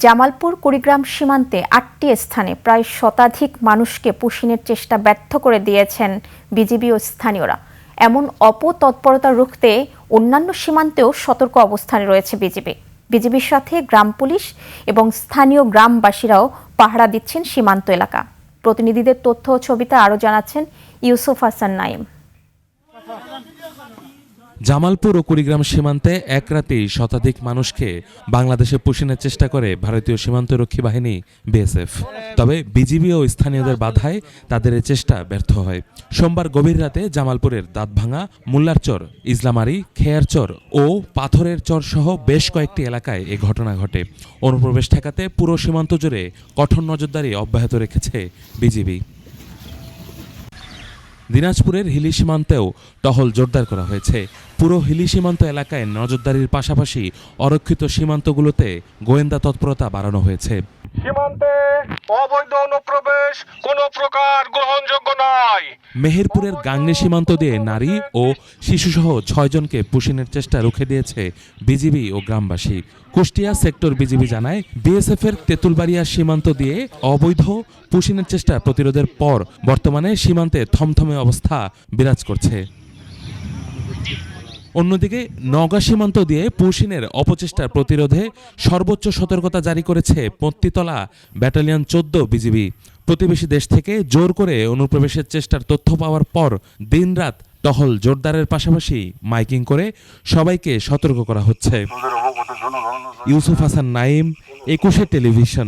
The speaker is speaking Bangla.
জামালপুর কুড়িগ্রাম সীমান্তে ৮টি স্থানে প্রায় শতাধিক মানুষকে পুশিনের চেষ্টা ব্যর্থ করে দিয়েছেন বিজিবি ও স্থানীয়রা। এমন অপতৎপরতা রুখতে অন্যান্য সীমান্তেও সতর্ক অবস্থানে রয়েছে বিজিবির সাথে গ্রাম পুলিশ এবং স্থানীয় গ্রামবাসীরাও পাহারা দিচ্ছেন সীমান্ত এলাকা। প্রতিনিধিদের তথ্য ও ছবিতে আরও জানাচ্ছেন ইউসুফ হাসান নাইম। জামালপুর ও কুড়িগ্রাম সীমান্তে এক রাতেই শতাধিক মানুষকে বাংলাদেশে পুশিনের চেষ্টা করে ভারতীয় সীমান্তরক্ষী বাহিনী বিএসএফ। তবে বিজিবি ও স্থানীয়দের বাধায় তাদের এ চেষ্টা ব্যর্থ হয়। সোমবার গভীর রাতে জামালপুরের দাঁতভাঙা, মোল্লারচর, ইসলামারি, খেয়ারচর ও পাথরের চর সহ বেশ কয়েকটি এলাকায় এ ঘটনা ঘটে। অনুপ্রবেশ ঠেকাতে পুরো সীমান্ত জুড়ে কঠোর নজরদারি অব্যাহত রেখেছে বিজিবি। দিনাজপুরের হিলি সীমান্তেও টহল জোরদার করা হয়েছে। পুরো হিলি সীমান্ত এলাকায় নজরদারির পাশাপাশি অরক্ষিত সীমান্তগুলোতে গোয়েন্দা তৎপরতা বাড়ানো হয়েছে। সীমান্তে অবৈধ অনুপ্রবেশ কোনো প্রকার গ্রহণযোগ্য নয়। মেহেরপুরের গাংনী সীমান্ত দিয়ে নারী ও শিশুসহ ৬ জনকে পুশিনের চেষ্টা রুখে দিয়েছে বিজিবি ও গ্রামবাসী। কুষ্টিয়া সেক্টর বিজিবি জানায়, বিএসএফের তেঁতুলবাড়িয়া সীমান্ত দিয়ে অবৈধ পুশিনের চেষ্টা প্রতিরোধের পর বর্তমানে সীমান্তে থমথমে অবস্থা বিরাজ করছে। অন্যদিকে নওগাঁ সীমান্ত দিয়ে পুশিনের অপচেষ্টার প্রতিরোধে সর্বোচ্চ সতর্কতা জারি করেছে পত্তিতলা ব্যাটালিয়ন ১৪ বিজিবি। প্রতিবেশী দেশ থেকে জোর করে অনুপ্রবেশের চেষ্টার তথ্য পাওয়ার পর দিনরাত টহল জোরদারের পাশাপাশি মাইকিং করে সবাইকে সতর্ক করা হচ্ছে। ইউসুফ হাসান নাইম, ২১ টেলিভিশন।